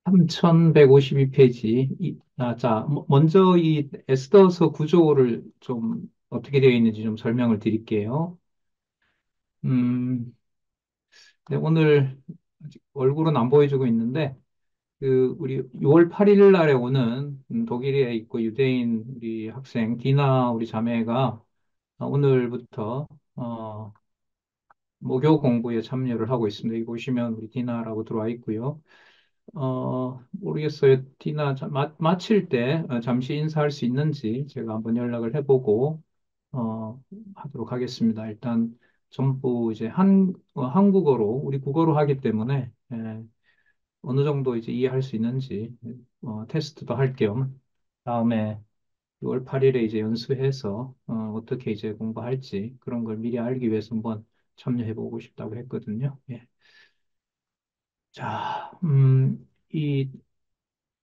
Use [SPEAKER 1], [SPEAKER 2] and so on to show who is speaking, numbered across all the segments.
[SPEAKER 1] 3152페이지. 자, 먼저 이 에스더서 구조를 좀 어떻게 되어 있는지 좀 설명을 드릴게요. 음, 네, 오늘 아직 얼굴은 안 보여주고 있는데, 우리 6월 8일 날에 오는 독일에 있고 유대인 우리 학생 디나 우리 자매가 오늘부터 어, 모교 공부에 참여를 하고 있습니다. 여기 보시면 우리 디나라고 들어와 있고요. 모르겠어요. 디나 마칠 때 잠시 인사할 수 있는지 제가 한번 연락을 해보고 하도록 하겠습니다. 일단 전부 이제 한국어로 우리 국어로 하기 때문에 어느 정도 이제 이해할 수 있는지 테스트도 할 겸 다음에 6월 8일에 이제 연수해서 어떻게 이제 공부할지 그런 걸 미리 알기 위해서 한번 참여해보고 싶다고 했거든요. 예. 자, 이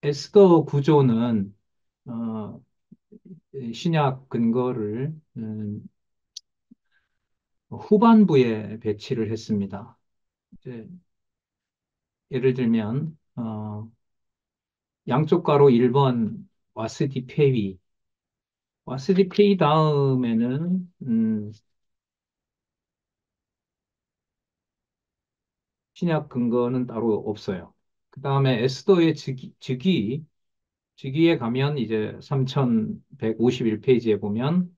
[SPEAKER 1] 에스더 구조는 어, 신약 근거를 후반부에 배치를 했습니다. 이제 예를 들면 양쪽 가로 1번 와스디 페이 와스디 페이 다음에는 신약 근거는 따로 없어요. 그 다음에 에스더의 즉위에 가면 이제 3151페이지에 보면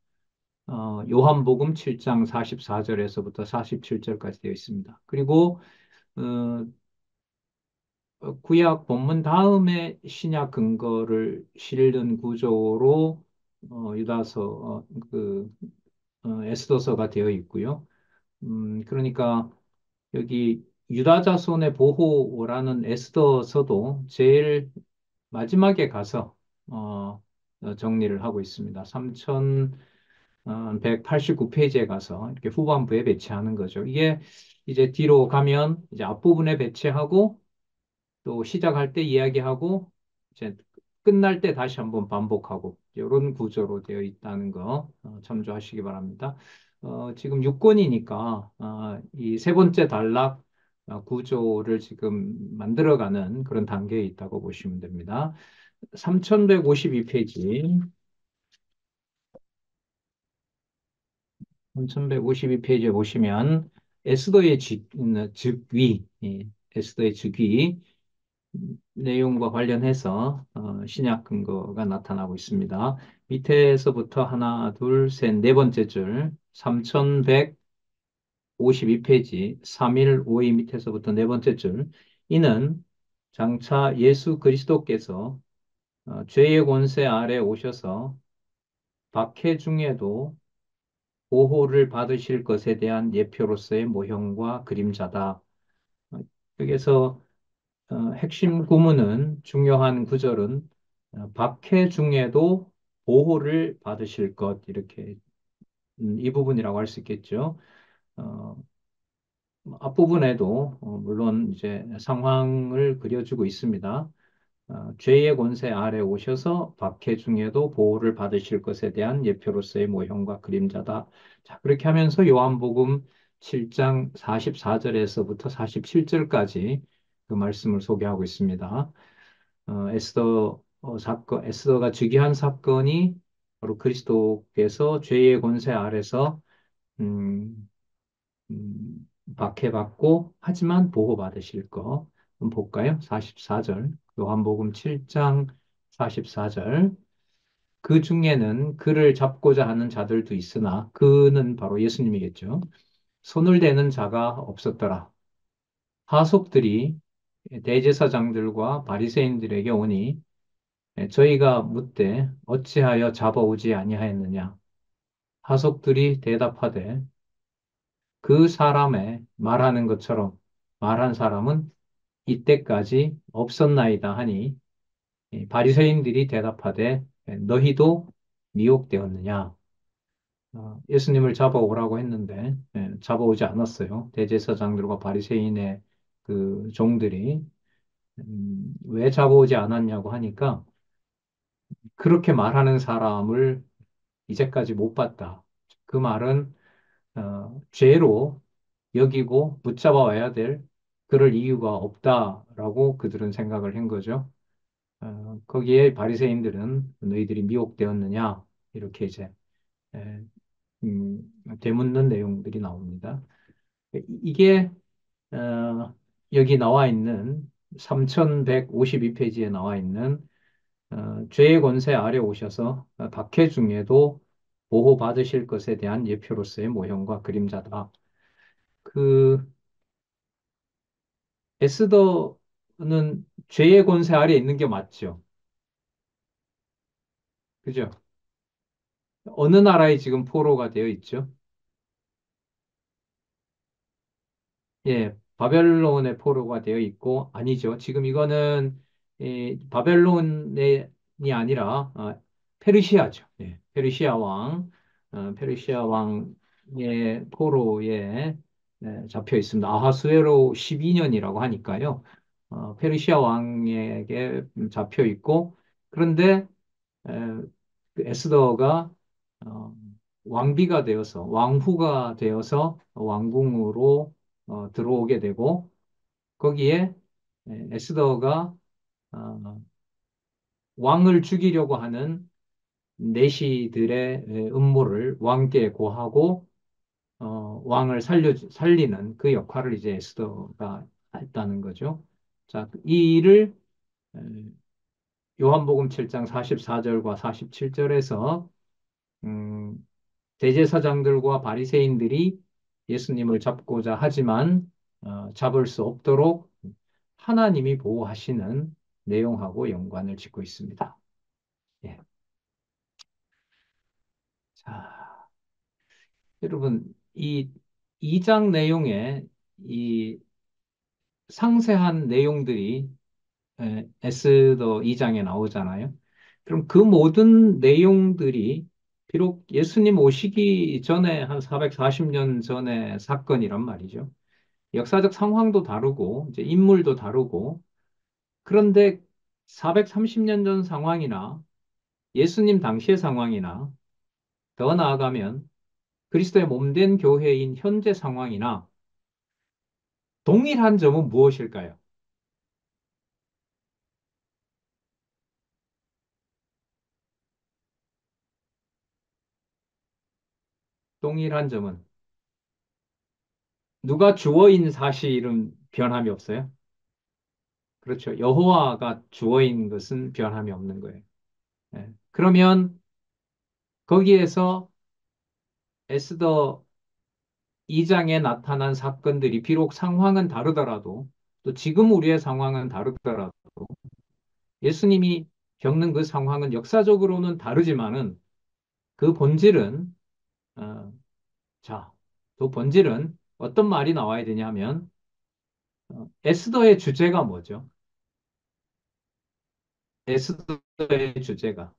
[SPEAKER 1] 요한복음 7장 44절에서부터 47절까지 되어 있습니다. 그리고 어, 구약 본문 다음에 신약 근거를 실는 구조로 유다서 에스더서가 되어 있고요. 그러니까 여기 유다 자손의 보호라는 에스더서도 제일 마지막에 가서 정리를 하고 있습니다. 3189페이지에 가서 이렇게 후반부에 배치하는 거죠. 이게 이제 뒤로 가면 이제 앞부분에 배치하고 또 시작할 때 이야기하고 이제 끝날 때 다시 한번 반복하고 이런 구조로 되어 있다는 거 참조하시기 바랍니다. 지금 6권이니까 이 세 번째 단락 구조를 지금 만들어가는 그런 단계에 있다고 보시면 됩니다. 3152페이지, 3152페이지에 보시면 에스더의 즉위, 에스더의 즉위 내용과 관련해서 신약 근거가 나타나고 있습니다. 밑에서부터 하나, 둘, 셋, 네 번째 줄 3152페이지 3일 5위 밑에서부터 네 번째 줄 이는 장차 예수 그리스도께서 죄의 권세 아래 오셔서 박해 중에도 보호를 받으실 것에 대한 예표로서의 모형과 그림자다. 어, 여기서 핵심 구문은 중요한 구절은 박해 중에도 보호를 받으실 것 이렇게 이 부분이라고 할 수 있겠죠. 어, 앞부분에도 물론 이제 상황을 그려주고 있습니다. 죄의 권세 아래 오셔서 박해 중에도 보호를 받으실 것에 대한 예표로서의 모형과 그림자다. 자, 그렇게 하면서 요한복음 7장 44절에서부터 47절까지 그 말씀을 소개하고 있습니다. 에스더가 즉위한 사건이 바로 그리스도께서 죄의 권세 아래서 음, 박해받고 하지만 보호받으실 거. 한번 볼까요? 44절. 요한복음 7장 44절. 그 중에는 그를 잡고자 하는 자들도 있으나 그는 바로 예수님이겠죠. 손을 대는 자가 없었더라. 하속들이 대제사장들과 바리새인들에게 오니 저희가 묻되 어찌하여 잡아오지 아니하였느냐. 하속들이 대답하되 그 사람의 말하는 것처럼 말한 사람은 이때까지 없었나이다 하니 이 바리새인들이 대답하되 너희도 미혹되었느냐. 예수님을 잡아오라고 했는데 잡아오지 않았어요. 대제사장들과 바리새인의 그 종들이 왜 잡아오지 않았냐고 하니까 그렇게 말하는 사람을 이제까지 못 봤다. 그 말은 죄로 여기고 붙잡아 와야 될 그럴 이유가 없다라고 그들은 생각을 한 거죠. 거기에 바리새인들은 너희들이 미혹되었느냐 이렇게 이제 에, 음, 되묻는 내용들이 나옵니다. 이게 여기 나와 있는 3152페이지에 나와 있는 죄의 권세 아래 오셔서 박해 중에도 보호받으실 것에 대한 예표로서의 모형과 그림자다. 그 에스더는 죄의 권세 아래 있는 게 맞죠? 그죠? 어느 나라에 지금 포로가 되어 있죠? 예, 바벨론의 포로가 되어 있고, 아니죠. 지금 이거는, 바벨론이 아니라, 페르시아죠. 예, 페르시아 왕, 페르시아 왕의 포로에 잡혀 있습니다. 아하수에로 12년이라고 하니까요. 페르시아 왕에게 잡혀 있고, 그런데, 에, 그 에스더가, 어, 왕비가 되어서, 왕후가 되어서 왕궁으로 들어오게 되고 거기에 에스더가 어, 왕을 죽이려고 하는 내시들의 음모를 왕께 고하고 왕을 살리는 그 역할을 이제 에스더가 했다는 거죠. 자, 이 일을 에, 요한복음 7장 44절과 47절에서 대제사장들과 바리새인들이 예수님을 잡고자 하지만 잡을 수 없도록 하나님이 보호하시는 내용하고 연관을 짓고 있습니다. 예. 자, 여러분, 이 2장 내용에 이 상세한 내용들이 에스더 2장에 나오잖아요. 그럼 그 모든 내용들이 비록 예수님 오시기 전에 한 440년 전의 사건이란 말이죠. 역사적 상황도 다르고, 이제 인물도 다르고, 그런데 430년 전 상황이나 예수님 당시의 상황이나 더 나아가면 그리스도의 몸된 교회인 현재 상황이나 동일한 점은 무엇일까요? 동일한 점은 누가 주어인 사실은 변함이 없어요. 그렇죠. 여호와가 주어인 것은 변함이 없는 거예요. 예. 그러면 거기에서 에스더 2장에 나타난 사건들이 비록 상황은 다르더라도 또 지금 우리의 상황은 다르더라도 예수님이 겪는 그 상황은 역사적으로는 다르지만은 그 본질은 어, 자, 그 본질은 어떤 말이 나와야 되냐면 에스더의 주제가 뭐죠? 에스더의 주제가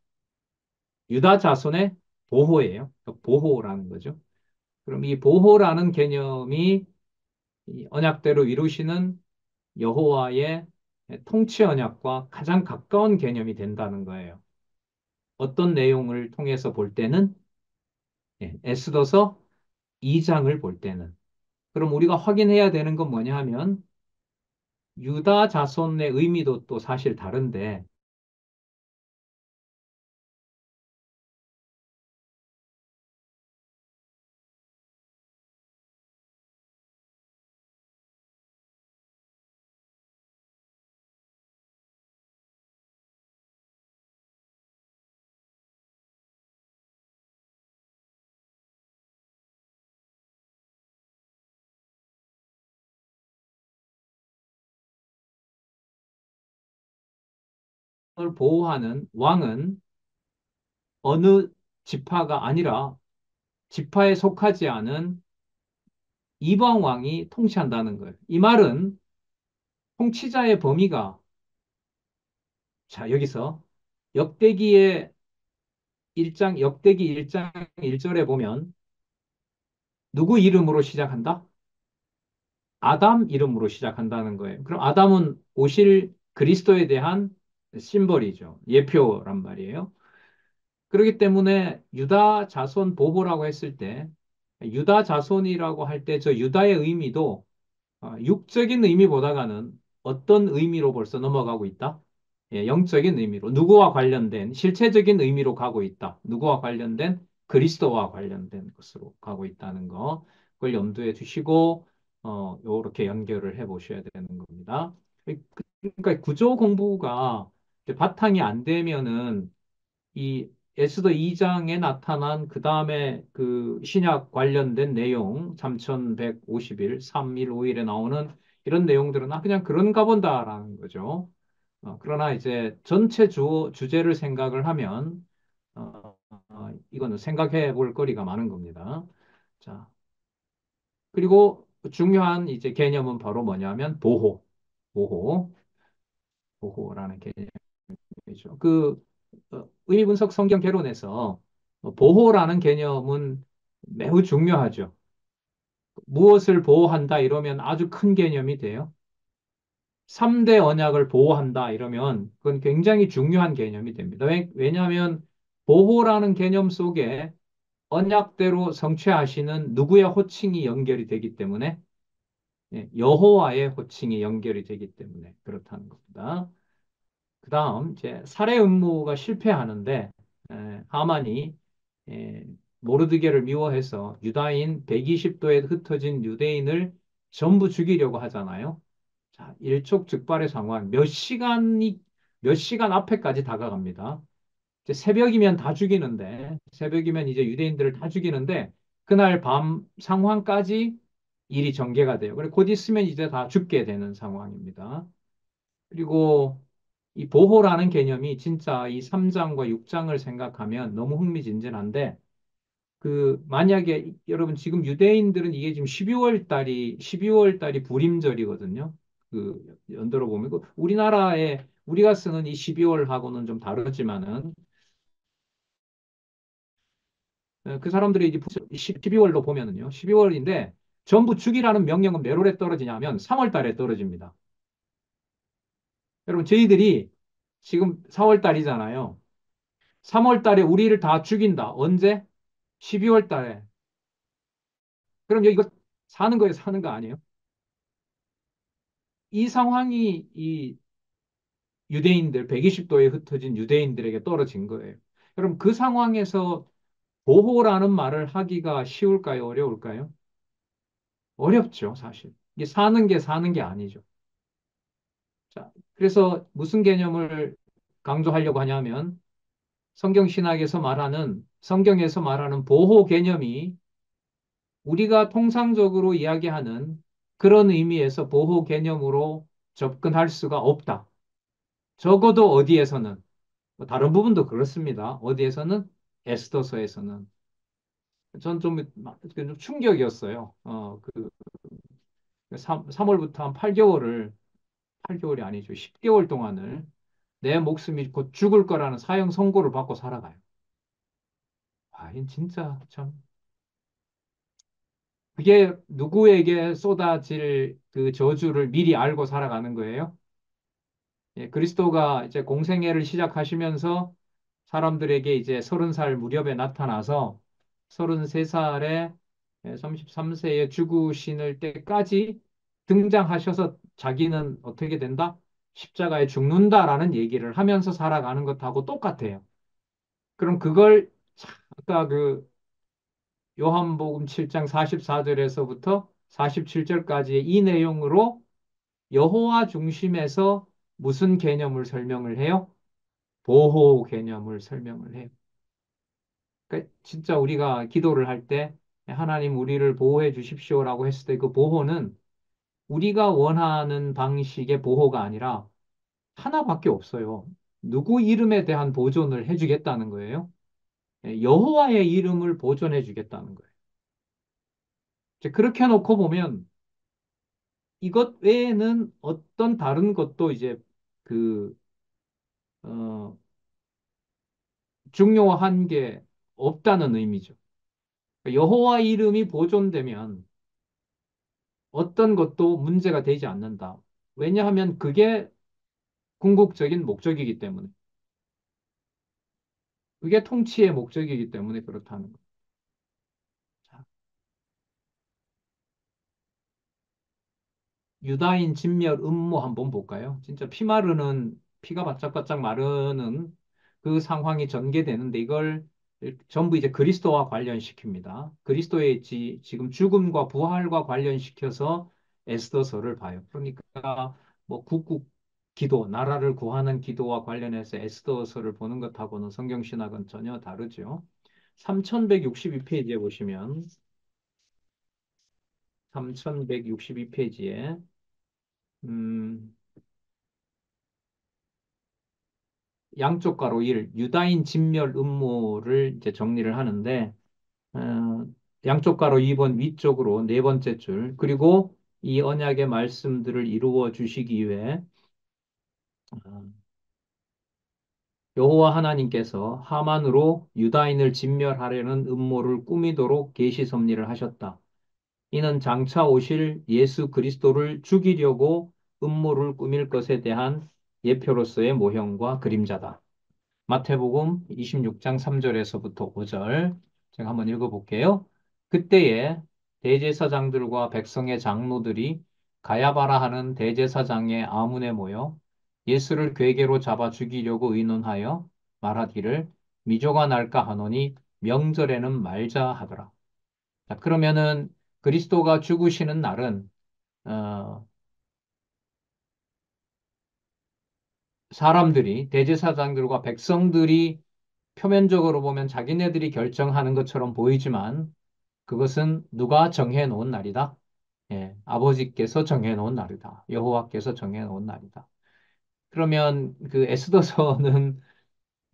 [SPEAKER 1] 유다 자손의 보호예요. 보호라는 거죠. 그럼 이 보호라는 개념이 이 언약대로 이루시는 여호와의 통치 언약과 가장 가까운 개념이 된다는 거예요. 어떤 내용을 통해서 볼 때는 에스더서 2장을 볼 때는 그럼 우리가 확인해야 되는 건 뭐냐 하면 유다 자손의 의미도 또 사실 다른데 그걸 보호하는 왕은 어느 지파가 아니라 지파에 속하지 않은 이방 왕이 통치한다는 거예요. 이 말은 통치자의 범위가 자 여기서 역대기의 1장 역대기 1장 1절에 보면 누구 이름으로 시작한다? 아담 이름으로 시작한다는 거예요. 그럼 아담은 오실 그리스도에 대한 심벌이죠. 예표란 말이에요. 그렇기 때문에 유다 자손 보호라고 했을 때 유다 자손이라고 할 때 저 유다의 의미도 육적인 의미보다가는 어떤 의미로 벌써 넘어가고 있다? 예, 영적인 의미로, 누구와 관련된, 실체적인 의미로 가고 있다. 누구와 관련된, 그리스도와 관련된 것으로 가고 있다는 거. 그걸 염두에 두시고, 요렇게 연결을 해 보셔야 되는 겁니다. 그러니까 구조 공부가 바탕이 안 되면은 이 에스더 2장에 나타난 그 다음에 그 신약 관련된 내용 3150일, 3일, 5일에 나오는 이런 내용들은 그냥 그런가 본다라는 거죠. 그러나 이제 전체 주제를 생각을 하면 이거는 생각해 볼 거리가 많은 겁니다. 자, 그리고 중요한 이제 개념은 바로 뭐냐면 보호, 보호라는 개념이죠. 의미 분석 성경 개론에서 보호라는 개념은 매우 중요하죠. 무엇을 보호한다 이러면 아주 큰 개념이 돼요. 3대 언약을 보호한다 이러면 그건 굉장히 중요한 개념이 됩니다. 왜냐하면 보호라는 개념 속에 언약대로 성취하시는 누구의 호칭이 연결이 되기 때문에 여호와의 호칭이 연결이 되기 때문에 그렇다는 겁니다. 그 다음, 이제 살해 음모가 실패하는데, 하만이, 에, 모르드게를 미워해서 유다인 120도에 흩어진 유대인을 전부 죽이려고 하잖아요. 자, 일촉즉발의 상황, 몇 시간 앞에까지 다가갑니다. 이제 새벽이면 다 죽이는데, 새벽이면 이제 유대인들을 다 죽이는데, 그날 밤 상황까지 일이 전개가 돼요. 그리고 곧 있으면 이제 다 죽게 되는 상황입니다. 그리고 이 보호라는 개념이 진짜 이 3장과 6장을 생각하면 너무 흥미진진한데 만약에 여러분 지금 유대인들은 이게 지금 12월 달이 불임절이거든요. 연도로 보면 우리나라에 우리가 쓰는 이 12월하고는 좀 다르지만은 그 사람들이 이제 12월로 보면은요. 12월인데 전부 죽이라는 명령은 몇 월에 떨어지냐면 3월 달에 떨어집니다. 여러분 저희들이 지금 4월 달이잖아요. 3월 달에 우리를 다 죽인다. 언제? 12월 달에. 그럼 이거 사는 거예요, 사는 거 아니에요? 이 상황이 이 유대인들, 120도에 흩어진 유대인들에게 떨어진 거예요. 그럼 그 상황에서 보호라는 말을 하기가 쉬울까요? 어려울까요? 어렵죠, 사실. 이게 사는 게 아니죠. 자, 그래서 무슨 개념을 강조하려고 하냐면 성경에서 말하는 보호 개념이 우리가 통상적으로 이야기하는 그런 의미에서 보호 개념으로 접근할 수가 없다. 적어도 어디에서는, 뭐 다른 부분도 그렇습니다. 어디에서는? 에스더서에서는. 전 좀 충격이었어요. 3월부터 한 8개월이 아니죠. 10개월 동안을 내 목숨이 곧 죽을 거라는 사형 선고를 받고 살아가요. 이 진짜 참. 그게 누구에게 쏟아질 그 저주를 미리 알고 살아가는 거예요? 그리스도가 이제 공생애를 시작하시면서 사람들에게 이제 30살 무렵에 나타나서 33살에 33세에 죽으시는 때까지 등장하셔서 자기는 어떻게 된다? 십자가에 죽는다라는 얘기를 하면서 살아가는 것하고 똑같아요. 그럼 그걸 아까 요한복음 7장 44절에서부터 47절까지의 이 내용으로 여호와 중심에서 무슨 개념을 설명을 해요? 보호 개념을 설명을 해요. 그러니까 진짜 우리가 기도를 할 때 하나님 우리를 보호해 주십시오라고 했을 때 그 보호는 우리가 원하는 방식의 보호가 아니라 하나밖에 없어요. 누구 이름에 대한 보존을 해주겠다는 거예요. 여호와의 이름을 보존해 주겠다는 거예요. 이제 그렇게 놓고 보면 이것 외에는 어떤 다른 것도 이제 그, 어, 중요한 게 없다는 의미죠. 그러니까 여호와 이름이 보존되면 어떤 것도 문제가 되지 않는다. 왜냐하면 그게 궁극적인 목적이기 때문에. 그게 통치의 목적이기 때문에 그렇다는 거. 자, 유다인 진멸 음모 한번 볼까요? 진짜 피가 바짝바짝 마르는 그 상황이 전개되는데 이걸 전부 이제 그리스도와 관련시킵니다. 그리스도의 지금 죽음과 부활과 관련시켜서 에스더서를 봐요. 그러니까 뭐 국국 기도, 나라를 구하는 기도와 관련해서 에스더서를 보는 것하고는 성경신학은 전혀 다르죠. 3162페이지에 보시면 3162페이지에 음, 양쪽 가로 1, 유다인 진멸 음모를 이제 정리를 하는데, 어, 양쪽 가로 2번 위쪽으로 네 번째 줄, 그리고 이 언약의 말씀들을 이루어 주시기 위해 어, 여호와 하나님께서 하만으로 유다인을 진멸하려는 음모를 꾸미도록 계시 섭리를 하셨다. 이는 장차 오실 예수 그리스도를 죽이려고 음모를 꾸밀 것에 대한 예표로서의 모형과 그림자다. 마태복음 26장 3절에서부터 5절 제가 한번 읽어볼게요. 그때에 대제사장들과 백성의 장로들이 가야바라 하는 대제사장의 아문에 모여 예수를 궤계로 잡아 죽이려고 의논하여 말하기를 미조가 날까 하노니 명절에는 말자 하더라. 자, 그러면은 그리스도가 죽으시는 날은 어, 사람들이 대제사장들과 백성들이 표면적으로 보면 자기네들이 결정하는 것처럼 보이지만 그것은 누가 정해 놓은 날이다. 예, 아버지께서 정해 놓은 날이다. 여호와께서 정해 놓은 날이다. 그러면 그 에스더서는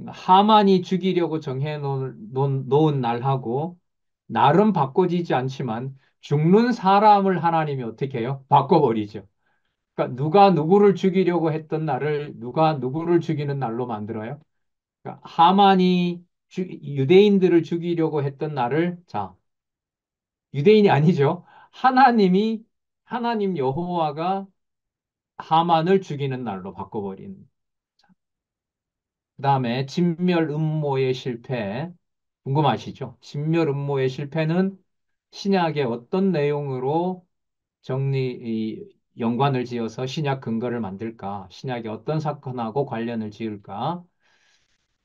[SPEAKER 1] 하만이 죽이려고 정해 놓은 날하고 날은 바꿔지지 않지만 죽는 사람을 하나님이 어떻게 해요? 바꿔버리죠. 그러니까 누가 누구를 죽이려고 했던 날을 누가 누구를 죽이는 날로 만들어요. 그러니까 하만이 유대인들을 죽이려고 했던 날을 자 유대인이 아니죠. 하나님이 하나님 여호와가 하만을 죽이는 날로 바꿔버린. 그다음에 진멸 음모의 실패 궁금하시죠? 진멸 음모의 실패는 신약의 어떤 내용으로 연관을 지어서 신약 근거를 만들까? 신약의 어떤 사건하고 관련을 지을까?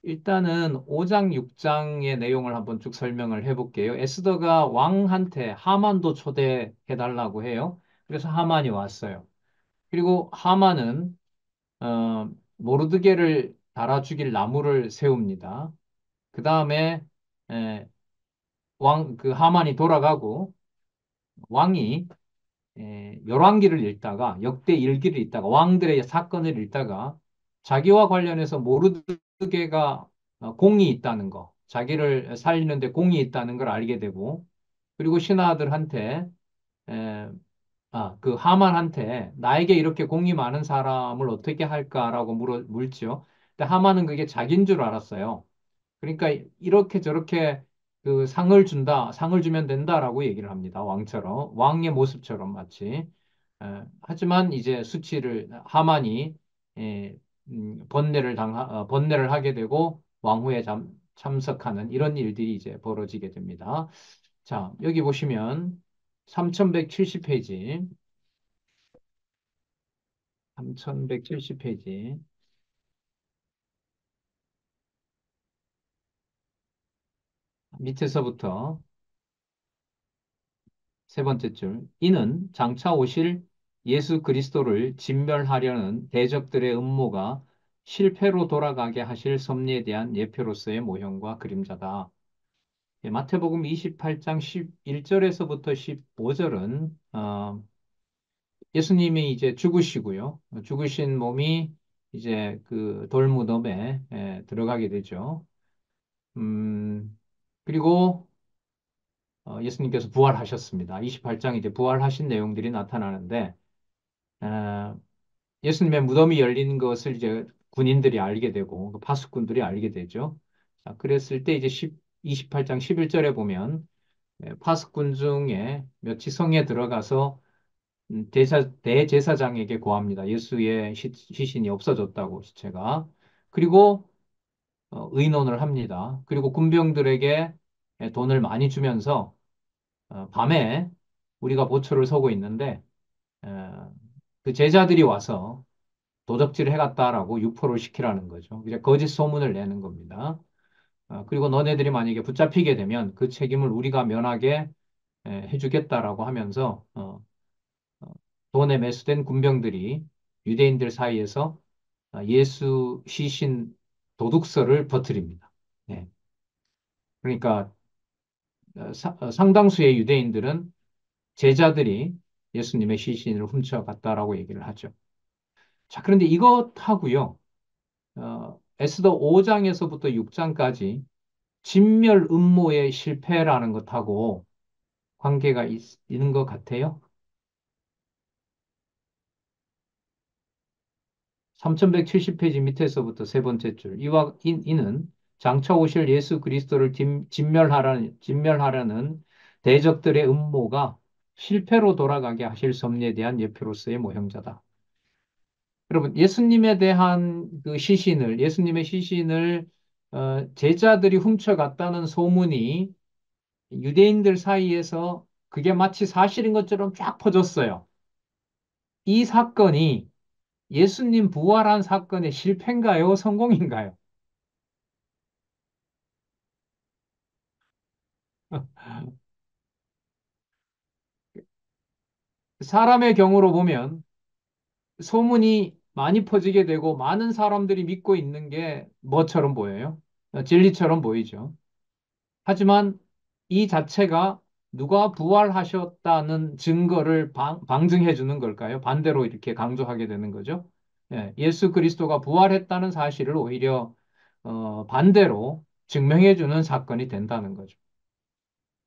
[SPEAKER 1] 일단은 5장, 6장의 내용을 한번 쭉 설명을 해볼게요. 에스더가 왕한테 하만도 초대해달라고 해요. 그래서 하만이 왔어요. 그리고 하만은 모르드게를 달아 죽일 나무를 세웁니다. 그 다음에 그 하만이 돌아가고 왕이 열왕기를 읽다가 역대 일기를 읽다가 왕들의 사건을 읽다가 자기와 관련해서 모르드게가 공이 있다는 거, 자기를 살리는데 공이 있다는 걸 알게 되고 그리고 신하들한테 에, 그 하만한테 나에게 이렇게 공이 많은 사람을 어떻게 할까라고 물죠. 근데 하만은 그게 자기인 줄 알았어요. 그러니까 이렇게 저렇게 그 상을 주면 된다라고 얘기를 합니다. 왕처럼. 왕의 모습처럼 마치. 하지만 이제 하만이 에, 번뇌를 하게 되고 왕후에 참석하는 이런 일들이 이제 벌어지게 됩니다. 자, 여기 보시면 3170페이지, 3170페이지 밑에서부터 세 번째 줄. 이는 장차 오실 예수 그리스도를 진멸하려는 대적들의 음모가 실패로 돌아가게 하실 섭리에 대한 예표로서의 모형과 그림자다. 예, 마태복음 28장 11절에서부터 15절은 예수님이 이제 죽으시고요. 죽으신 몸이 이제 그 돌무덤에 들어가게 되죠. 음, 그리고 예수님께서 부활하셨습니다. 28장 이제 부활하신 내용들이 나타나는데 어, 예수님의 무덤이 열린 것을 이제 군인들이 알게 되고 그 파수꾼들이 알게 되죠. 자, 그랬을 때 이제 28장 11절에 보면 파수꾼 중에 몇이 성에 들어가서 대제사장에게 고합니다. 예수의 시신이 없어졌다고 시체가. 그리고 의논을 합니다. 그리고 군병들에게 돈을 많이 주면서 밤에 우리가 보초를 서고 있는데 그 제자들이 와서 도적질을 해갔다라고 유포를 시키라는 거죠. 이제 거짓 소문을 내는 겁니다. 그리고 너네들이 만약에 붙잡히게 되면 그 책임을 우리가 면하게 해주겠다라고 하면서 어, 돈에 매수된 군병들이 유대인들 사이에서 예수 시신 도둑설을 퍼뜨립니다. 네. 그러니까 상당수의 유대인들은 제자들이 예수님의 시신을 훔쳐갔다라고 얘기를 하죠. 자, 그런데 이것하고요, 에스더 5장에서부터 6장까지 진멸 음모의 실패라는 것하고 관계가 있는 것 같아요. 3170페이지 밑에서부터 세 번째 줄. 이는 장차 오실 예수 그리스도를 진멸하라는 대적들의 음모가 실패로 돌아가게 하실 섭리에 대한 예표로서의 모형자다. 여러분, 예수님에 대한 그 시신을, 예수님의 시신을 제자들이 훔쳐갔다는 소문이 유대인들 사이에서 그게 마치 사실인 것처럼 쫙 퍼졌어요. 이 사건이 예수님 부활한 사건의 실패인가요? 성공인가요? 사람의 경우로 보면 소문이 많이 퍼지게 되고 많은 사람들이 믿고 있는 게 뭐처럼 보여요? 진리처럼 보이죠. 하지만 이 자체가 누가 부활하셨다는 증거를 방증해 주는 걸까요? 반대로 이렇게 강조하게 되는 거죠. 예수 그리스도가 부활했다는 사실을 오히려 반대로 증명해 주는 사건이 된다는 거죠.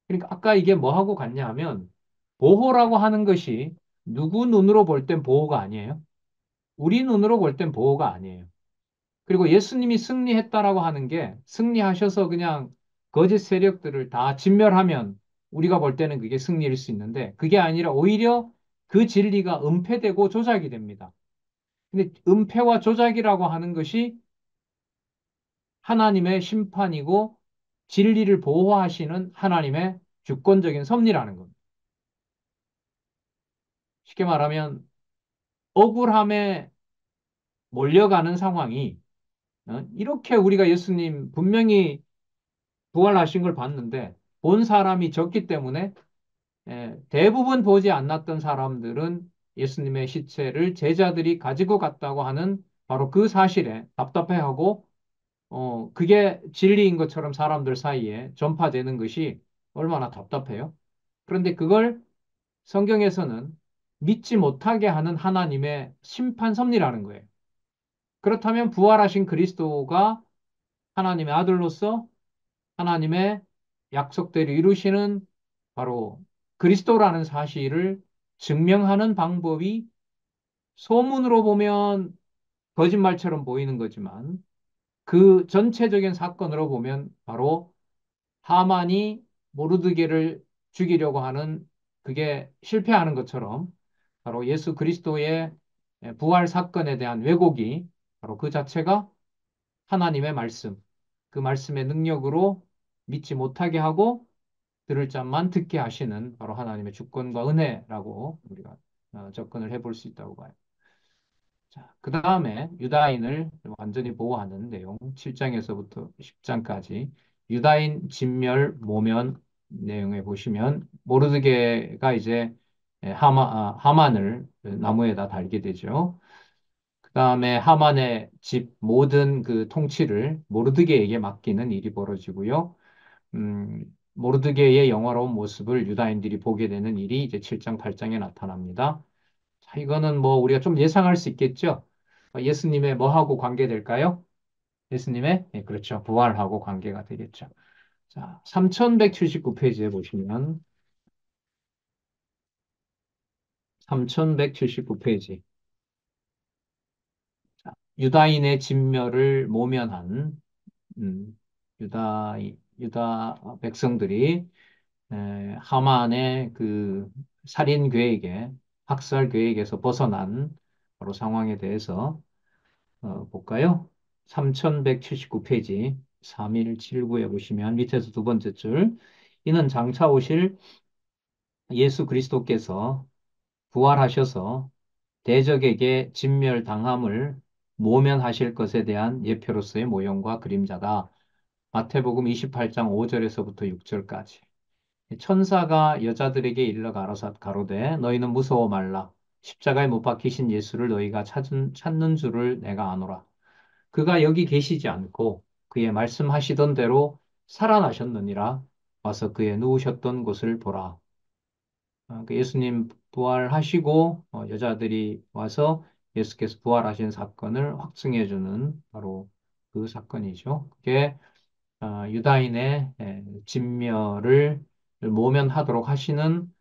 [SPEAKER 1] 그러니까 아까 이게 뭐하고 같냐 하면 보호라고 하는 것이 누구 눈으로 볼 땐 보호가 아니에요. 우리 눈으로 볼 땐 보호가 아니에요. 그리고 예수님이 승리했다라고 하는 게 승리하셔서 그냥 거짓 세력들을 다 진멸하면 우리가 볼 때는 그게 승리일 수 있는데 그게 아니라 오히려 그 진리가 은폐되고 조작이 됩니다. 근데 은폐와 조작이라고 하는 것이 하나님의 심판이고 진리를 보호하시는 하나님의 주권적인 섭리라는 겁니다. 쉽게 말하면 억울함에 몰려가는 상황이 이렇게 우리가 예수님 분명히 부활하신 걸 봤는데 본 사람이 적기 때문에 대부분 보지 않았던 사람들은 예수님의 시체를 제자들이 가지고 갔다고 하는 바로 그 사실에 답답해하고 그게 진리인 것처럼 사람들 사이에 전파되는 것이 얼마나 답답해요. 그런데 그걸 성경에서는 믿지 못하게 하는 하나님의 심판 섭리라는 거예요. 그렇다면 부활하신 그리스도가 하나님의 아들로서 하나님의 약속대로 이루시는 바로 그리스도라는 사실을 증명하는 방법이 소문으로 보면 거짓말처럼 보이는 거지만 그 전체적인 사건으로 보면 바로 하만이 모르드게를 죽이려고 하는 그게 실패하는 것처럼 바로 예수 그리스도의 부활 사건에 대한 왜곡이 바로 그 자체가 하나님의 말씀, 그 말씀의 능력으로 믿지 못하게 하고 들을 자만 듣게 하시는 바로 하나님의 주권과 은혜라고 우리가 접근을 해볼 수 있다고 봐요. 자, 그 다음에 유다인을 완전히 보호하는 내용 7장에서부터 10장까지 유다인 진멸 모면 내용에 보시면 모르드게가 이제 하만을 나무에다 달게 되죠. 그 다음에 하만의 집 모든 그 통치를 모르드게에게 맡기는 일이 벌어지고요. 모르드게의 영화로운 모습을 유다인들이 보게 되는 일이 이제 7장, 8장에 나타납니다. 자, 이거는 뭐 우리가 좀 예상할 수 있겠죠? 예수님의 뭐하고 관계될까요? 예수님의, 네, 그렇죠. 부활하고 관계가 되겠죠. 자, 3179페이지에 보시면, 3179페이지. 유다인의 진멸을 모면한, 유다 백성들이 하만의 그 살인 계획에, 학살 계획에서 벗어난 바로 상황에 대해서 볼까요? 3179페이지 3179에 보시면 밑에서 두 번째 줄 이는 장차 오실 예수 그리스도께서 부활하셔서 대적에게 진멸당함을 모면하실 것에 대한 예표로서의 모형과 그림자다. 마태복음 28장 5절에서부터 6절까지. 천사가 여자들에게 일러 가로되 너희는 무서워 말라. 십자가에 못 박히신 예수를 너희가 찾는 줄을 내가 아노라. 그가 여기 계시지 않고 그의 말씀하시던 대로 살아나셨느니라. 와서 그의 누우셨던 곳을 보라. 그 예수님 부활하시고 여자들이 와서 예수께서 부활하신 사건을 확증해 주는 바로 그 사건이죠. 그게 유다인의 진멸을 모면하도록 하시는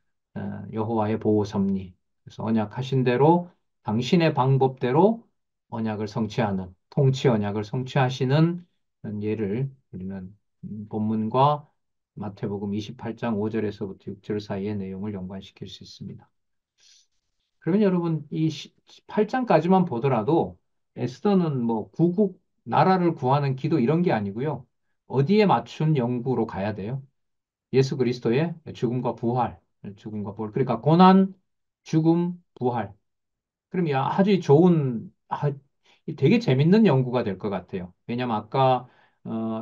[SPEAKER 1] 여호와의 보호 섭리. 그래서 언약하신 대로 당신의 방법대로 언약을 성취하는 통치 언약을 성취하시는 예를 우리는 본문과 마태복음 28장 5절에서부터 6절 사이의 내용을 연관시킬 수 있습니다. 그러면 여러분 이 8장까지만 보더라도 에스더는 뭐 구국 나라를 구하는 기도 이런 게 아니고요. 어디에 맞춘 연구로 가야 돼요? 예수 그리스도의 죽음과 부활, 죽음과 부활. 그러니까 고난, 죽음, 부활. 그럼 이 아주 좋은, 되게 재밌는 연구가 될 것 같아요. 왜냐면 아까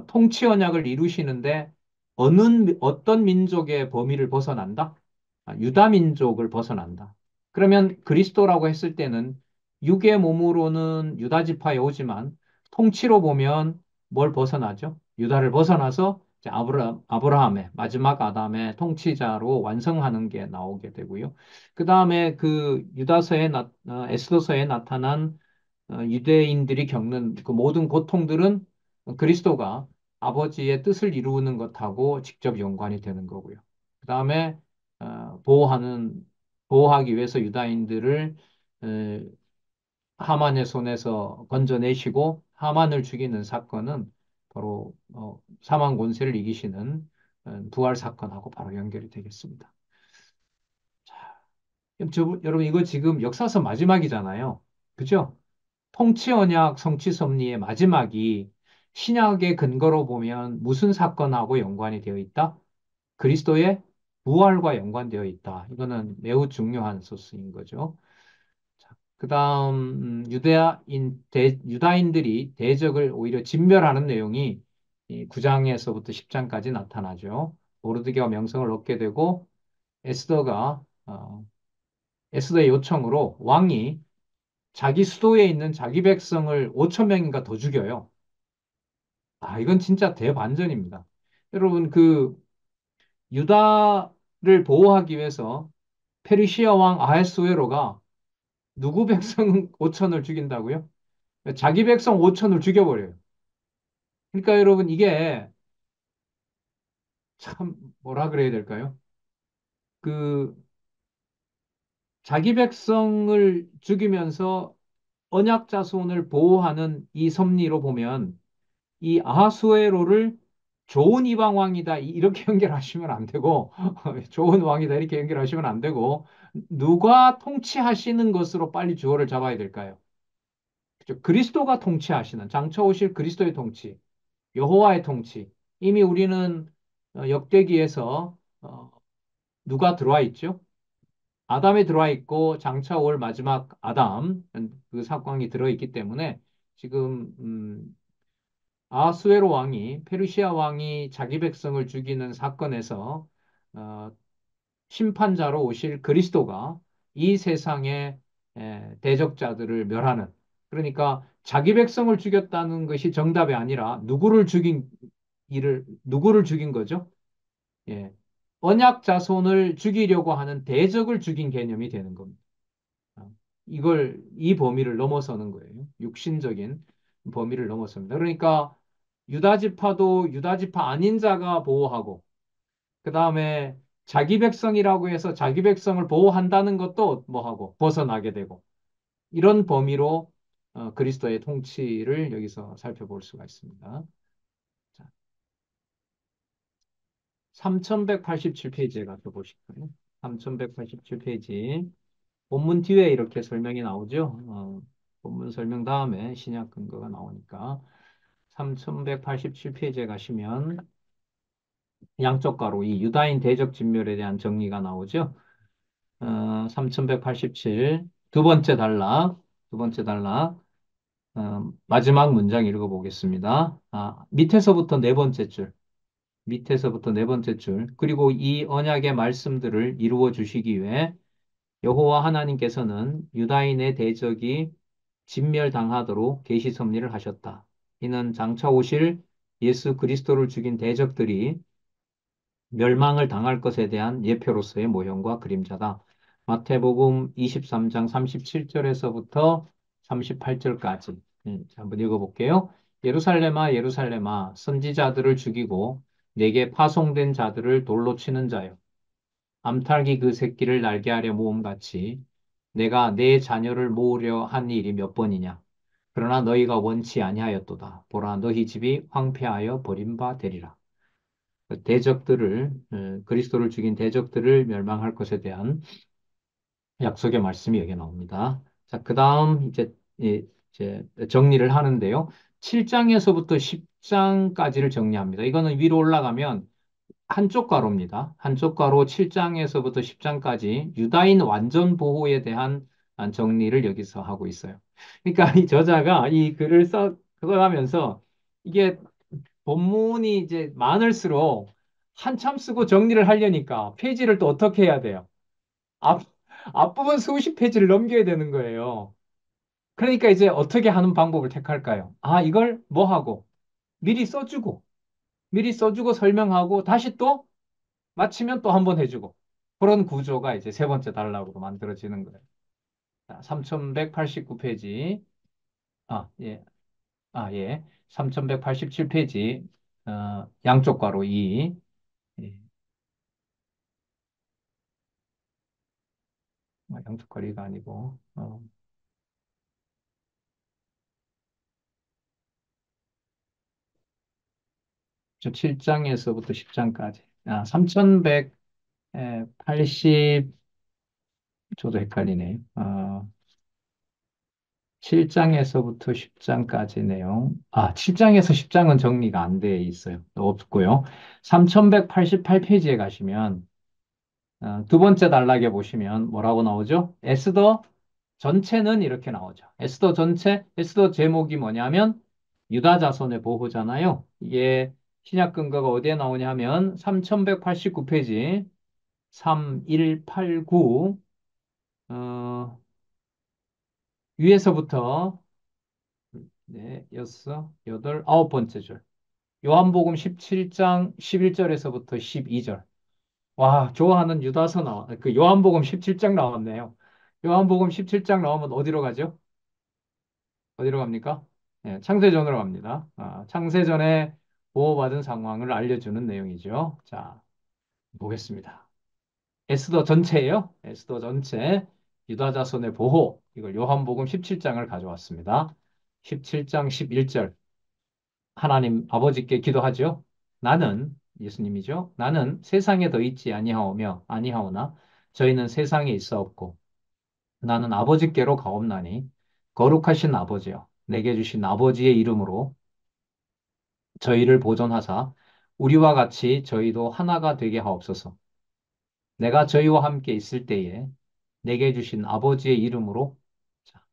[SPEAKER 1] 통치 언약을 이루시는데 어떤 민족의 범위를 벗어난다? 유다 민족을 벗어난다. 그러면 그리스도라고 했을 때는 육의 몸으로는 유다 지파에 오지만 통치로 보면 뭘 벗어나죠? 유다를 벗어나서 이제 아브라함의 마지막 아담의 통치자로 완성하는 게 나오게 되고요. 그 다음에 그 에스더서에 나타난 유대인들이 겪는 그 모든 고통들은 그리스도가 아버지의 뜻을 이루는 것하고 직접 연관이 되는 거고요. 그 다음에 보호하기 위해서 유다인들을 에, 하만의 손에서 건져내시고 하만을 죽이는 사건은 바로 사망 권세를 이기시는 부활 사건하고 바로 연결이 되겠습니다. 여러분 이거 지금 역사서 마지막이잖아요. 그죠? 통치 언약 성취 섭리의 마지막이 신약의 근거로 보면 무슨 사건하고 연관이 되어 있다? 그리스도의 부활과 연관되어 있다. 이거는 매우 중요한 소스인 거죠. 그다음 유다인들이 대적을 오히려 진멸하는 내용이 이 9장에서부터 10장까지 나타나죠. 모르드게가 명성을 얻게 되고 에스더가 에스더의 요청으로 왕이 자기 수도에 있는 자기 백성을 5천 명인가 더 죽여요. 이건 진짜 대반전입니다. 여러분 유다를 보호하기 위해서 페르시아 왕 아하스웨로가 누구 백성 5천을 죽인다고요? 자기 백성 5천을 죽여버려요. 그러니까 여러분 이게 참 뭐라 그래야 될까요? 그 자기 백성을 죽이면서 언약 자손을 보호하는 이 섭리로 보면 이 아하수에로를 좋은 이방 왕이다 이렇게 연결하시면 안 되고 좋은 왕이다 이렇게 연결하시면 안 되고 누가 통치하시는 것으로 빨리 주어를 잡아야 될까요? 그죠? 그리스도가 통치하시는 장차 오실 그리스도의 통치, 여호와의 통치. 이미 우리는 역대기에서 누가 들어와 있죠? 아담에 들어와 있고 장차 올 마지막 아담 그 사건이 들어 있기 때문에 지금 아하수에로 왕이 페르시아 왕이 자기 백성을 죽이는 사건에서 어, 심판자로 오실 그리스도가 이 세상의 대적자들을 멸하는 그러니까 자기 백성을 죽였다는 것이 정답이 아니라 누구를 죽인 거죠? 예. 언약 자손을 죽이려고 하는 대적을 죽인 개념이 되는 겁니다. 이 범위를 넘어서는 거예요. 육신적인 범위를 넘어섭니다. 그러니까 유다지파도 유다지파 아닌 자가 보호하고, 그 다음에 자기 백성이라고 해서 자기 백성을 보호한다는 것도 뭐하고 벗어나게 되고, 이런 범위로 그리스도의 통치를 여기서 살펴볼 수가 있습니다. 자, 3187페이지에 가서 보실까요? 3187페이지. 본문 뒤에 이렇게 설명이 나오죠. 본문 설명 다음에 신약 근거가 나오니까 3187페이지에 가시면 양쪽 가로 이 유다인 대적 진멸에 대한 정리가 나오죠. 3187 두 번째 단락, 두 번째 단락, 마지막 문장 읽어보겠습니다. 밑에서부터 네 번째 줄, 밑에서부터 네 번째 줄, 그리고 이 언약의 말씀들을 이루어 주시기 위해 여호와 하나님께서는 유다인의 대적이 진멸당하도록 계시 섭리를 하셨다. 이는 장차 오실 예수 그리스도를 죽인 대적들이 멸망을 당할 것에 대한 예표로서의 모형과 그림자다. 마태복음 23장 37절에서부터 38절까지 한번 읽어볼게요. 예루살렘아 예루살렘아 선지자들을 죽이고 내게 파송된 자들을 돌로 치는 자여 암탉이 그 새끼를 날게 하려 모음같이 내가 내 자녀를 모으려 한 일이 몇 번이냐. 그러나 너희가 원치 아니하였도다. 보라 너희 집이 황폐하여 버림바 되리라. 그 대적들을 그리스도를 죽인 대적들을 멸망할 것에 대한 약속의 말씀이 여기 나옵니다. 자, 그다음 이제 정리를 하는데요. 7장에서부터 10장까지를 정리합니다. 이거는 위로 올라가면 한쪽 가로입니다. 한쪽 가로 7장에서부터 10장까지 유다인 완전 보호에 대한 정리를 여기서 하고 있어요. 그러니까 이 저자가 이 글을 그걸 하면서 이게 본문이 이제 많을수록 한참 쓰고 정리를 하려니까 페이지를 또 어떻게 해야 돼요? 앞, 앞부분 수십 페이지를 넘겨야 되는 거예요. 그러니까 이제 어떻게 하는 방법을 택할까요? 이걸 뭐 하고? 미리 써주고, 미리 써주고 설명하고 다시 또 마치면 또 한 번 해주고. 그런 구조가 이제 세 번째 단락으로 만들어지는 거예요. 자, 3189페이지. 예. 예. 3187페이지. 양쪽 괄호 2. 예. 양쪽 괄호가 아니고, 저 7장에서부터 10장까지. 3180, 저도 헷갈리네. 7장에서부터 10장까지 내용. 7장에서 10장은 정리가 안 돼 있어요. 없고요. 3188페이지에 가시면 두 번째 단락에 보시면 뭐라고 나오죠? 에스더 전체는 이렇게 나오죠. 에스더 전체, 에스더 제목이 뭐냐면 유다 자손의 보호잖아요. 이게 신약 근거가 어디에 나오냐면 3189페이지 3189 위에서부터 네, 여섯, 여덟, 아홉 번째 줄. 요한복음 17장 11절에서부터 12절. 와, 좋아하는 유다서 그 요한복음 17장 나왔네요. 요한복음 17장 나오면 어디로 가죠? 어디로 갑니까? 네, 창세전으로 갑니다. 창세전에 보호받은 상황을 알려주는 내용이죠. 자, 보겠습니다. 에스더 전체예요. 에스더 전체 유다 자손의 보호. 이걸 요한복음 17장을 가져왔습니다. 17장 11절. 하나님 아버지께 기도하죠. 나는 예수님이죠. 나는 세상에 더 있지 아니하오나 저희는 세상에 있어 없고 나는 아버지께로 가옵나니 거룩하신 아버지여 내게 주신 아버지의 이름으로 저희를 보존하사 우리와 같이 저희도 하나가 되게 하옵소서. 내가 저희와 함께 있을 때에 내게 주신 아버지의 이름으로 자,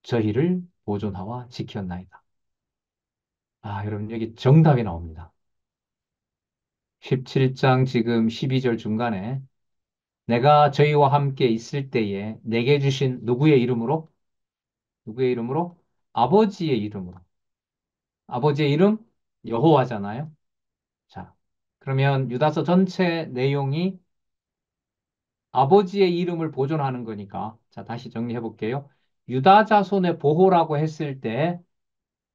[SPEAKER 1] 저희를 보존하와 지켰나이다. 여러분 여기 정답이 나옵니다. 17장 지금 12절 중간에 내가 저희와 함께 있을 때에 내게 주신 누구의 이름으로? 누구의 이름으로? 아버지의 이름으로. 아버지의 이름? 여호와잖아요. 자, 그러면 유다서 전체 내용이 아버지의 이름을 보존하는 거니까 자, 다시 정리해 볼게요. 유다 자손의 보호라고 했을 때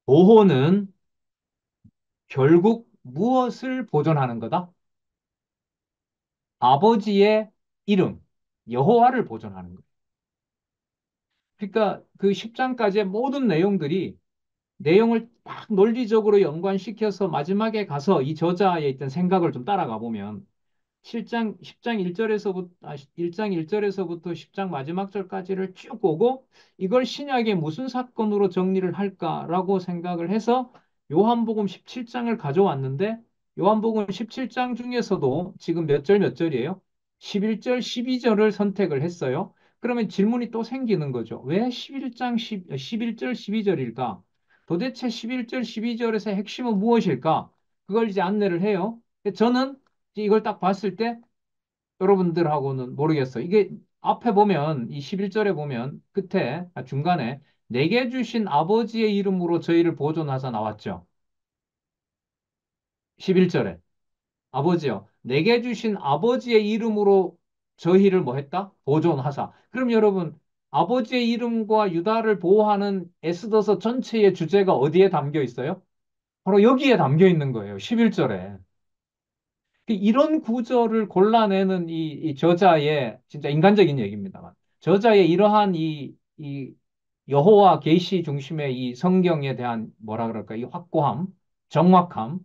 [SPEAKER 1] 보호는 결국 무엇을 보존하는 거다? 아버지의 이름, 여호와를 보존하는 거예요. 그러니까 그 10장까지의 모든 내용들이 내용을 막 논리적으로 연관시켜서 마지막에 가서 이 저자의 있던 생각을 좀 따라가 보면 7장, 10장 1절에서부터, 1장 1절에서부터 10장 마지막 절까지를 쭉 보고 이걸 신약의 무슨 사건으로 정리를 할까라고 생각을 해서 요한복음 17장을 가져왔는데 요한복음 17장 중에서도 지금 몇 절 몇 절이에요? 11절, 12절을 선택을 했어요. 그러면 질문이 또 생기는 거죠. 왜 11장 11절 12절일까? 도대체 11절 12절에서 핵심은 무엇일까? 그걸 이제 안내를 해요. 저는 이걸 딱 봤을 때 여러분들하고는 모르겠어요. 이게 앞에 보면 이 11절에 보면 끝에 중간에 내게 주신 아버지의 이름으로 저희를 보존하사 나왔죠. 11절에 아버지요. 내게 주신 아버지의 이름으로 저희를 뭐 했다? 보존하사. 그럼 여러분 아버지의 이름과 유다를 보호하는 에스더서 전체의 주제가 어디에 담겨 있어요? 바로 여기에 담겨 있는 거예요. 11절에. 이런 구절을 골라내는 이 저자의 진짜 인간적인 얘기입니다만 저자의 이러한 이 여호와 계시 중심의 이 성경에 대한 뭐라 그럴까 이 확고함, 정확함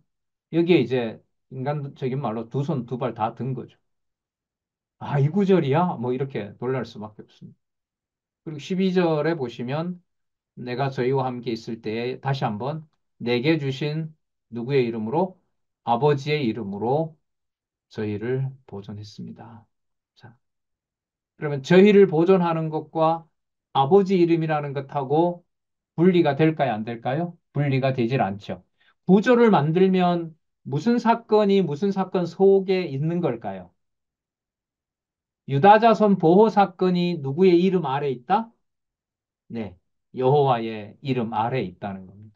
[SPEAKER 1] 여기에 이제 인간적인 말로 두 손 두 발 다 든 거죠. 아, 이 구절이야? 뭐 이렇게 놀랄 수밖에 없습니다. 그리고 12절에 보시면 내가 저희와 함께 있을 때에 다시 한번 내게 주신 누구의 이름으로? 아버지의 이름으로 저희를 보존했습니다. 자, 그러면 저희를 보존하는 것과 아버지 이름이라는 것하고 분리가 될까요? 안 될까요? 분리가 되질 않죠. 구조를 만들면 무슨 사건이 무슨 사건 속에 있는 걸까요? 유다 자손 보호 사건이 누구의 이름 아래 있다? 네, 여호와의 이름 아래 있다는 겁니다.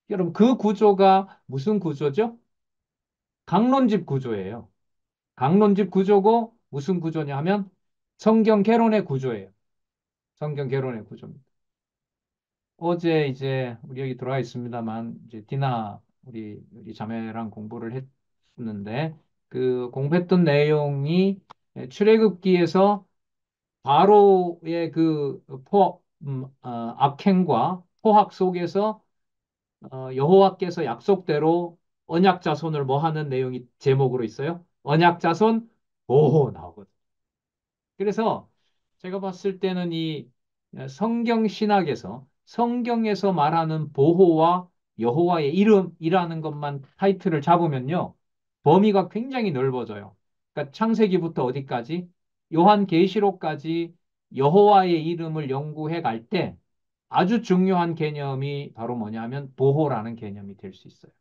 [SPEAKER 1] 여러분, 그 구조가 무슨 구조죠? 강론집 구조예요. 강론집 구조고 무슨 구조냐 하면 성경 개론의 구조예요. 성경 개론의 구조입니다. 어제 이제 우리 여기 들어와 있습니다만 이제 디나 우리 자매랑 공부를 했는데 그 공부했던 내용이 출애굽기에서 바로의 그 악행과 포악 속에서 여호와께서 약속대로 언약 자손을 뭐 하는 내용이 제목으로 있어요? 언약 자손 보호 나오거든요. 그래서 제가 봤을 때는 이 성경 신학에서 성경에서 말하는 보호와 여호와의 이름이라는 것만 타이틀을 잡으면요. 범위가 굉장히 넓어져요. 그러니까 창세기부터 어디까지? 요한계시록까지 여호와의 이름을 연구해 갈 때 아주 중요한 개념이 바로 뭐냐면 보호라는 개념이 될 수 있어요.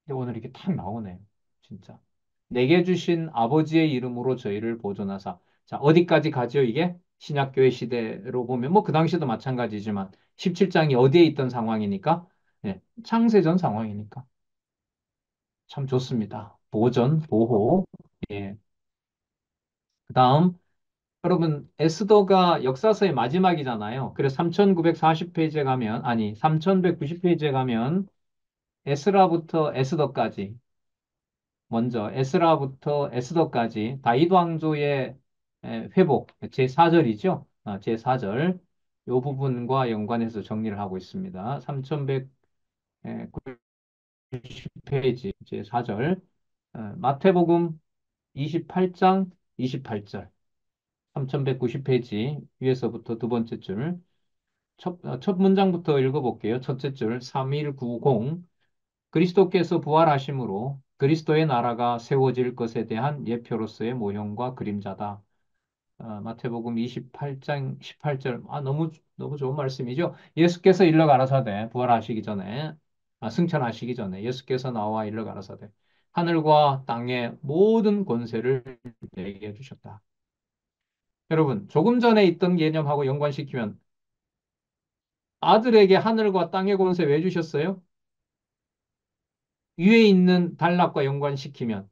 [SPEAKER 1] 근데 오늘 이렇게 탁 나오네요. 진짜. 내게 주신 아버지의 이름으로 저희를 보존하사. 자, 어디까지 가죠, 이게? 신약교회 시대로 보면, 뭐, 그 당시도 마찬가지지만, 17장이 어디에 있던 상황이니까? 예, 창세전 상황이니까. 참 좋습니다. 보존, 보호. 예. 그 다음, 여러분, 에스더가 역사서의 마지막이잖아요. 그래서 3940페이지에 가면, 아니, 3190페이지에 가면, 에스라부터 에스더까지, 먼저 에스라부터 에스더까지 다윗 왕조의 회복 제4절이죠. 제4절 이 부분과 연관해서 정리를 하고 있습니다. 3190페이지 제4절 마태복음 28장 28절 3190페이지 위에서부터 두 번째 줄 첫 문장부터 읽어볼게요. 첫째 줄 3190 그리스도께서 부활하심으로 그리스도의 나라가 세워질 것에 대한 예표로서의 모형과 그림자다. 마태복음 28장 18절. 너무 좋은 말씀이죠. 예수께서 일러 가라사대 부활하시기 전에 승천하시기 전에 예수께서 나와 일러 가라사대 하늘과 땅의 모든 권세를 내게 주셨다. 여러분, 조금 전에 있던 개념하고 연관시키면 아들에게 하늘과 땅의 권세 왜 주셨어요? 위에 있는 단락과 연관시키면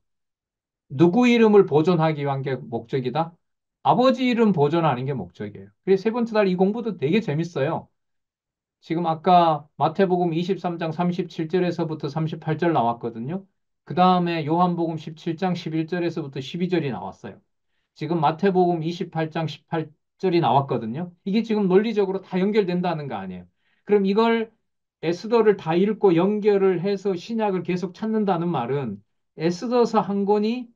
[SPEAKER 1] 누구 이름을 보존하기 위한 게 목적이다? 아버지 이름 보존하는 게 목적이에요. 그래서 세 번째 달 이 공부도 되게 재밌어요. 지금 아까 마태복음 23장 37절에서부터 38절 나왔거든요. 그 다음에 요한복음 17장 11절에서부터 12절이 나왔어요. 지금 마태복음 28장 18절이 나왔거든요. 이게 지금 논리적으로 다 연결된다는 거 아니에요. 그럼 이걸 에스더를 다 읽고 연결을 해서 신약을 계속 찾는다는 말은 에스더서 한 권이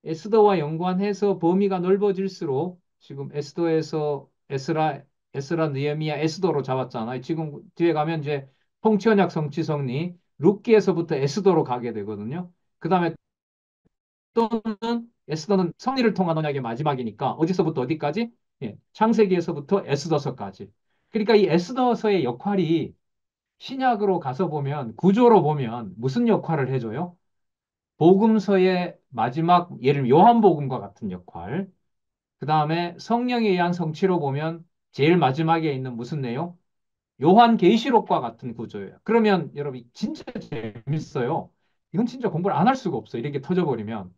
[SPEAKER 1] 에스더와 연관해서 범위가 넓어질수록 지금 에스더에서 에스라, 느헤미야, 에스더로 잡았잖아요. 지금 뒤에 가면 이제 통치언약 성취성리, 룻기에서부터 에스더로 가게 되거든요. 그 다음에 또는 에스더는 성리를 통한 언약의 마지막이니까 어디서부터 어디까지? 예, 창세기에서부터 에스더서까지. 그러니까 이 에스더서의 역할이 신약으로 가서 보면, 구조로 보면 무슨 역할을 해줘요? 복음서의 마지막, 예를 들면 요한복음과 같은 역할. 그 다음에 성령에 의한 성취로 보면 제일 마지막에 있는 무슨 내용? 요한계시록과 같은 구조예요. 그러면 여러분 진짜 재밌어요. 이건 진짜 공부를 안 할 수가 없어요. 이렇게 터져버리면.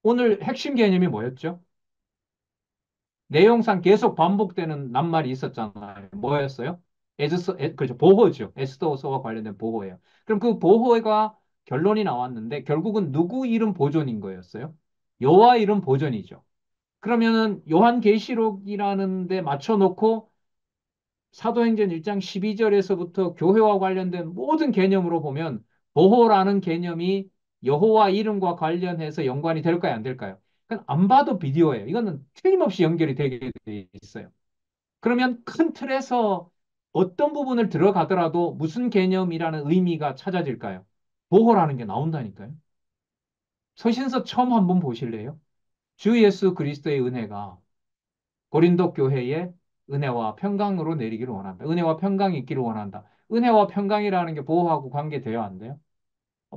[SPEAKER 1] 오늘 핵심 개념이 뭐였죠? 내용상 계속 반복되는 낱말이 있었잖아요. 뭐였어요? 그렇죠. 보호죠. 에스더서와 관련된 보호예요. 그럼 그 보호가 결론이 나왔는데 결국은 누구 이름 보존인 거였어요? 여호와 이름 보존이죠. 그러면은 요한계시록이라는 데 맞춰놓고 사도행전 1장 12절에서부터 교회와 관련된 모든 개념으로 보면 보호라는 개념이 여호와 이름과 관련해서 연관이 될까요? 안 될까요? 그건 안 봐도 비디오예요. 이거는 틀림없이 연결이 되게 돼 있어요. 그러면 큰 틀에서 어떤 부분을 들어가더라도 무슨 개념이라는 의미가 찾아질까요? 보호라는 게 나온다니까요. 서신서 처음 한번 보실래요? 주 예수 그리스도의 은혜가 고린도 교회에 은혜와 평강으로 내리기를 원한다. 은혜와 평강이 있기를 원한다. 은혜와 평강이라는 게 보호하고 관계돼야 안 돼요?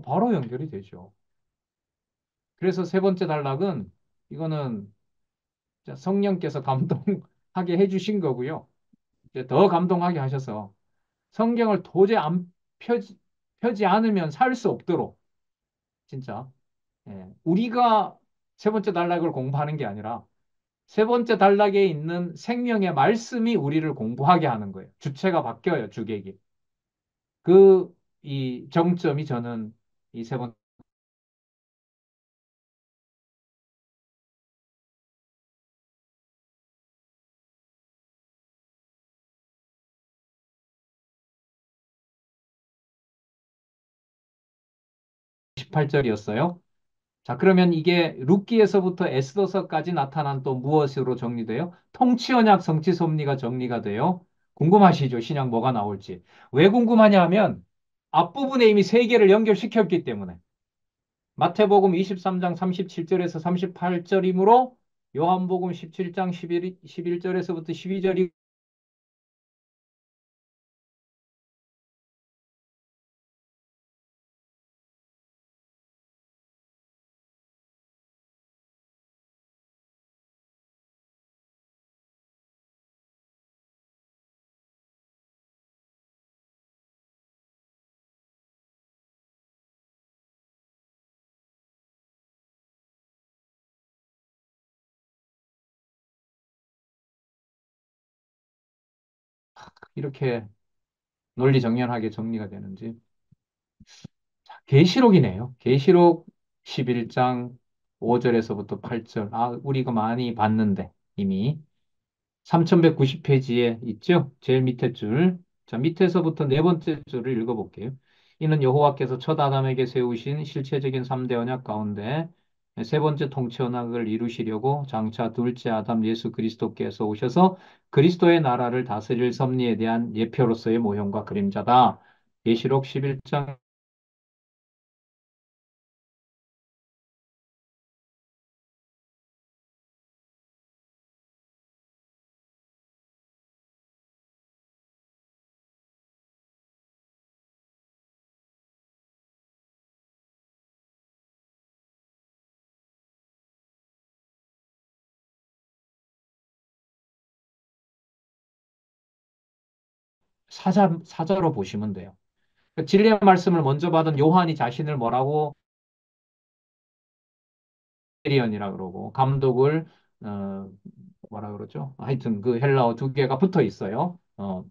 [SPEAKER 1] 바로 연결이 되죠. 그래서 세 번째 단락은 이거는 성령께서 감동하게 해주신 거고요. 이제 더 감동하게 하셔서 성경을 도저히 안 펴지 않으면 살 수 없도록 진짜 우리가 세 번째 단락을 공부하는 게 아니라 세 번째 단락에 있는 생명의 말씀이 우리를 공부하게 하는 거예요. 주체가 바뀌어요, 주객이. 이 정점이 저는 이 세 번째 18절이었어요. 자, 그러면 이게 룻기에서부터 에스더서까지 나타난 또 무엇으로 정리돼요? 통치언약 성취 섭리가 정리가 돼요. 궁금하시죠? 신약 뭐가 나올지. 왜 궁금하냐 하면 앞부분에 이미 세 개를 연결시켰기 때문에. 마태복음 23장 37절에서 38절이므로 요한복음 17장 11절에서부터 12절이 이렇게 논리정연하게 정리가 되는지. 계시록이네요. 계시록 11장 5절에서부터 8절. 아, 우리가 많이 봤는데 이미 3190페이지에 있죠? 제일 밑에 줄. 자, 밑에서부터 네 번째 줄을 읽어볼게요. 이는 여호와께서 첫 아담에게 세우신 실체적인 3대 언약 가운데 세 번째 통치 언약을 이루시려고 장차 둘째 아담 예수 그리스도께서 오셔서 그리스도의 나라를 다스릴 섭리에 대한 예표로서의 모형과 그림자다. 계시록 11장 사자로 보시면 돼요. 그 진리의 말씀을 먼저 받은 요한이 자신을 뭐라고 에리언이라 그러고 감독을 어, 뭐라 그러죠? 하여튼 그 헬라어 두 개가 붙어 있어요. 어,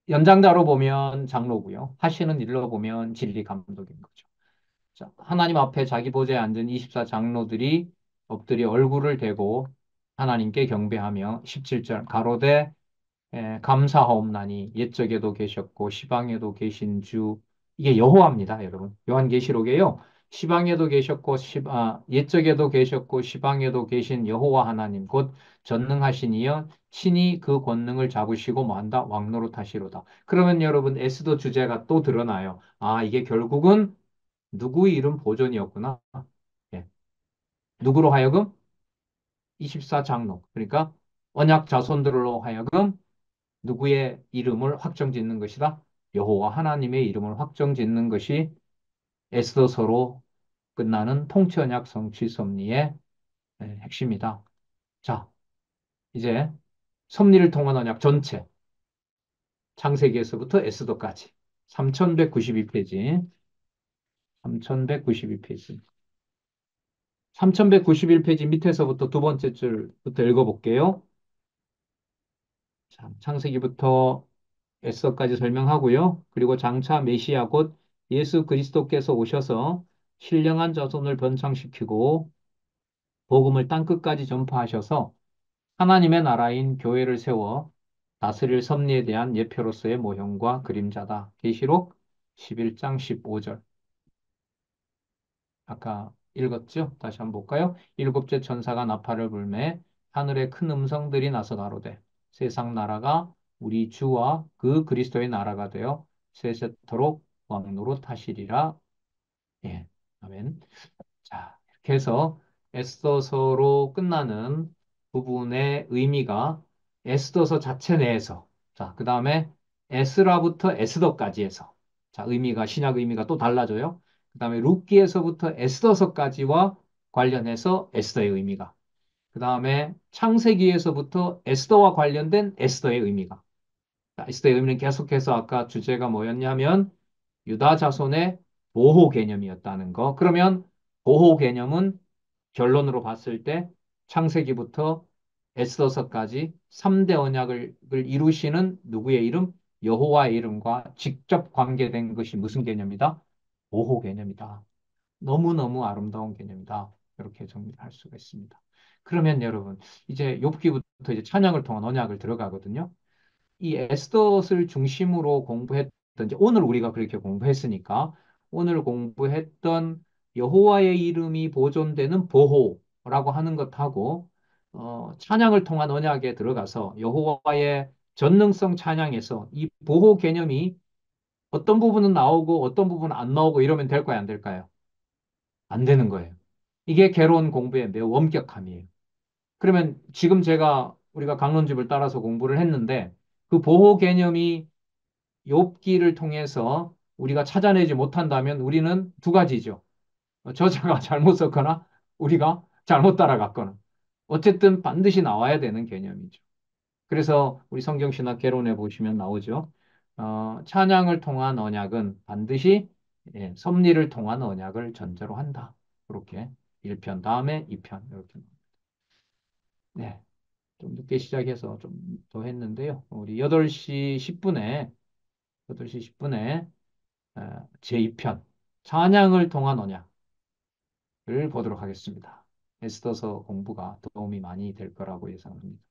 [SPEAKER 1] 연장자로 보면 장로고요. 하시는 일로 보면 진리 감독인 거죠. 자, 하나님 앞에 자기 보좌에 앉은 24 장로들이 엎드려 얼굴을 대고 하나님께 경배하며 17절 가로되 감사하옵나니 옛적에도 계셨고 시방에도 계신 주 이게 여호와입니다, 여러분. 요한계시록에요. 시방에도 계셨고 옛적에도 계셨고 시방에도 계신 여호와 하나님 곧 전능하신 이여 친히 그 권능을 잡으시고 뭐한다? 왕노릇하시로다. 그러면 여러분 에스더 주제가 또 드러나요. 아, 이게 결국은 누구의 이름 보존이었구나. 예. 누구로 하여금? 24장로. 그러니까 언약 자손들로 하여금 누구의 이름을 확정 짓는 것이다? 여호와 하나님의 이름을 확정 짓는 것이 에스더서로 끝나는 통치언약 성취 섭리의 핵심이다. 자, 이제 섭리를 통한 언약 전체, 창세기에서부터 에스더까지 3192페이지, 3192페이지. 3191페이지 밑에서부터 두 번째 줄부터 읽어볼게요. 자, 창세기부터 에스더까지 설명하고요. 그리고 장차 메시아 곧 예수 그리스도께서 오셔서 신령한 자손을 번창시키고 복음을 땅끝까지 전파하셔서 하나님의 나라인 교회를 세워 다스릴 섭리에 대한 예표로서의 모형과 그림자다. 계시록 11장 15절. 아까 읽었죠? 다시 한번 볼까요? 일곱째 천사가 나팔을 불매 하늘에 큰 음성들이 나서 가로되 세상 나라가 우리 주와 그 그리스도의 나라가 되어 세세토록 왕노로 타시리라. 예. 아멘. 자, 이렇게 해서 에스더서로 끝나는 부분의 의미가 에스더서 자체 내에서, 자, 그 다음에 에스라부터 에스더까지 해서, 자, 의미가, 신약 의미가 또 달라져요. 그 다음에 룻기에서부터 에스더서까지와 관련해서 에스더의 의미가, 그 다음에 창세기에서부터 에스더와 관련된 에스더의 의미가, 자, 에스더의 의미는 계속해서 아까 주제가 뭐였냐면 유다 자손의 보호 개념이었다는 거. 그러면 보호 개념은 결론으로 봤을 때 창세기부터 에스더서까지 3대 언약을 이루시는 누구의 이름? 여호와의 이름과 직접 관계된 것이 무슨 개념이다? 보호 개념이다. 너무너무 아름다운 개념이다. 이렇게 정리할 수가 있습니다. 그러면 여러분, 이제 욥기부터 이제 찬양을 통한 언약을 들어가거든요. 이 에스더를 중심으로 공부했던, 이제 오늘 우리가 그렇게 공부했으니까 오늘 공부했던 여호와의 이름이 보존되는 보호라고 하는 것하고 찬양을 통한 언약에 들어가서 여호와의 전능성 찬양에서 이 보호 개념이 어떤 부분은 나오고 어떤 부분은 안 나오고 이러면 될까요? 안 될까요? 안 되는 거예요. 이게 개론 공부의 매우 엄격함이에요. 그러면 지금 우리가 강론집을 따라서 공부를 했는데 그 보호 개념이 욥기를 통해서 우리가 찾아내지 못한다면 우리는 두 가지죠. 저자가 잘못 썼거나 우리가 잘못 따라갔거나. 어쨌든 반드시 나와야 되는 개념이죠. 그래서 우리 성경신학 개론에 보시면 나오죠. 찬양을 통한 언약은 반드시 섭리를 통한 언약을 전제로 한다. 그렇게 1편 다음에 2편 이렇게. 네. 좀 늦게 시작해서 좀 더 했는데요. 우리 8시 10분에 8시 10분에 제2편 찬양을 통한 언약을 보도록 하겠습니다. 에스더서 공부가 도움이 많이 될 거라고 예상합니다.